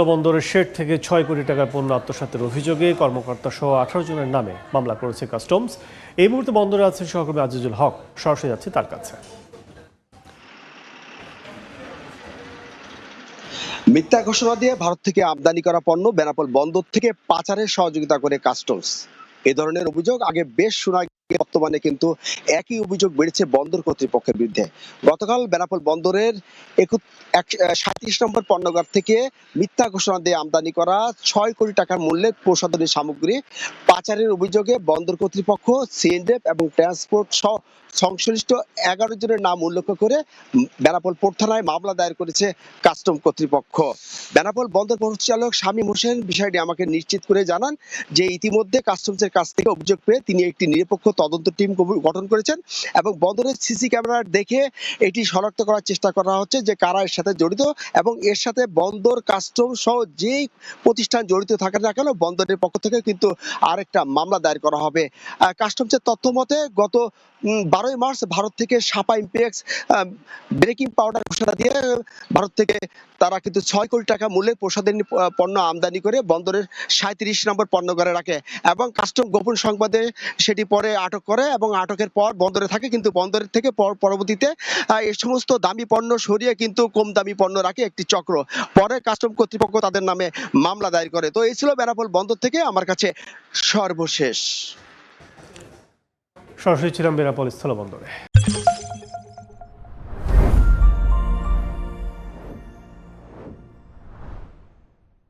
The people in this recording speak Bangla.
বন্দরের শেড থেকে ৬ কোটি টাকার পণ্য আত্মসাতের অভিযোগে কর্মকর্তা সহ ১৮ জনের নামে মামলা করেছে কাস্টমস। এই মুহূর্তে বন্দরে আছেন সহকর্মী আজিজুল হক, সরাসরি যাচ্ছে তার কাছে। মিথ্যা ঘোষণা দিয়ে ভারত থেকে আমদানি করা পণ্য বেনাপোল বন্দর থেকে পাচারের সহযোগিতা করে কাস্টমস। এ ধরনের অভিযোগ আগে বেশ শোনা গিয়ে বর্তমানে কিন্তু একই অভিযোগ বেড়েছে বন্দর কর্তৃপক্ষের বিরুদ্ধে। গতকাল বেনাপোল বন্দরের 37 নম্বর পণ্যঘাট থেকে মিথ্যা ঘোষণা দিয়ে আমদানি করা ৬ কোটি টাকার মূল্যের প্রসাধনী সামগ্রী পাচারের অভিযোগে বন্দর কর্তৃপক্ষ, সিএনডেপ এবং ট্রান্সপোর্ট সহ সংশ্লিষ্ট ১১ জনের নাম উল্লেখ করে বেনাপোল পোর্ট থানায় মামলা দায়ের করেছে কাস্টম কর্তৃপক্ষ। বেনাপোল বন্দর পরিচালক শামীম হোসেন বিষয়টি আমাকে নিশ্চিত করে জানান যে ইতিমধ্যে কাস্টমসের কাছ থেকে অভিযোগ পেয়ে তিনি একটি নিরপেক্ষ তদন্ত টিম গঠন করেছেন এবং বন্দরের সিসি ক্যামেরা দেখে এটি শনাক্ত করার চেষ্টা করা হচ্ছে যে কারা এর সাথে জড়িত, এবং এর সাথে বন্দর, কাস্টম সহ যেই প্রতিষ্ঠান জড়িত থাকে না কেন বন্দরের পক্ষ থেকে কিন্তু আরেকটা মামলা দায়ের করা হবে। কাস্টমসের তথ্য মতে গত 12ই মার্চ ভারত থেকে সাপা ইম্পেক্স বেকিং পাউডার ঘোষণা দিয়ে ভারত থেকে তারা কিন্তু ৬ কোটি টাকা মূল্যের প্রসাধনী পণ্য আমদানি করে বন্দরের 37 নম্বর পণ্যঘাটে রাখে এবং কাস্টম গোপন সংবাদে সেটি পরে আটক করে এবং আটকের পর বন্দরে থাকে, কিন্তু বন্দরের থেকে পরবর্তীতে এই সমস্ত দামি পণ্য সরিয়ে কিন্তু কম দামি পণ্য রাখে একটি চক্র। পরে কাস্টম কর্তৃপক্ষ তাদের নামে মামলা দায়ের করে। তো এই ছিল বেনাপোল বন্দর থেকে আমার কাছে সর্বশেষ। সরাসরি ছিলাম বেনাপোল স্থলবন্দরে।